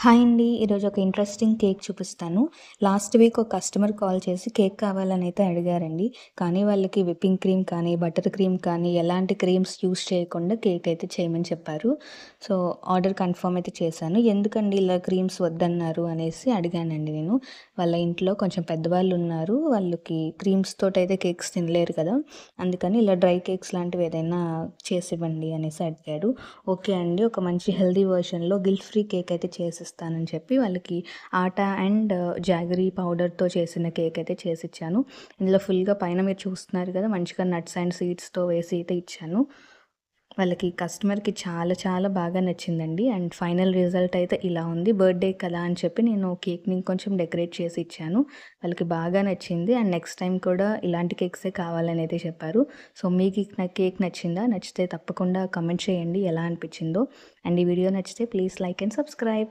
Hi అండి. ఈరోజు ఒక ఇంట్రెస్టింగ్ కేక్ చూపిస్తాను. లాస్ట్ వీక్ ఒక కస్టమర్ కాల్ చేసి కేక్ కావాలని అయితే అడిగారండి. కానీ వాళ్ళకి విప్పింగ్ క్రీమ్ కానీ, బటర్ క్రీమ్ కానీ ఎలాంటి క్రీమ్స్ యూజ్ చేయకుండా కేక్ అయితే చేయమని చెప్పారు. సో, ఆర్డర్ కన్ఫర్మ్ అయితే చేశాను. ఎందుకండి ఇలా క్రీమ్స్ వద్దన్నారు అనేసి అడిగానండి నేను. వాళ్ళ ఇంట్లో కొంచెం పెద్దవాళ్ళు ఉన్నారు. వాళ్ళకి క్రీమ్స్ తోటైతే కేక్స్ తినలేరు కదా! అందుకని ఇలా డ్రై కేక్స్ లాంటివి ఏదైనా చేసివ్వండి అనేసి అడిగారు. ఓకే అండి. ఒక మంచి హెల్తీ వెర్షన్‌లో గిల్ట్ ఫ్రీ కేక్ అయితే చేసిస్తానని చెప్పి వాళ్ళకి ఆటా అండ్ జాగరీ పౌడర్‌తో చేసిన కేక్ అయితే చేసిచ్చాను. ఇందులో ఫుల్‌గా పైన మీరు చూస్తున్నారు కదా! మంచిగా నట్స్ అండ్ సీడ్స్‌తో వేసి అయితే ఇచ్చాను. వాళ్ళకి కస్టమర్‌కి చాలా చాలా బాగా నచ్చిందండి. అండ్ ఫైనల్ రిజల్ట్ అయితే ఇలా ఉంది. బర్త్‌డే కదా అని చెప్పి నేను కేక్‌ని కొంచెం డెకరేట్ చేసి ఇచ్చాను. వాళ్ళకి బాగా నచ్చింది. అండ్ నెక్స్ట్ టైమ్ కూడా ఇలాంటి కేక్సే కావాలని అయితే చెప్పారు. సో, మీకు నా కేక్ నచ్చిందా? నచ్చితే తప్పకుండా కామెంట్ చేయండి ఎలా అనిపించిందో. అండ్ ఈ వీడియో నచ్చితే ప్లీజ్ లైక్ అండ్ సబ్స్క్రైబ్.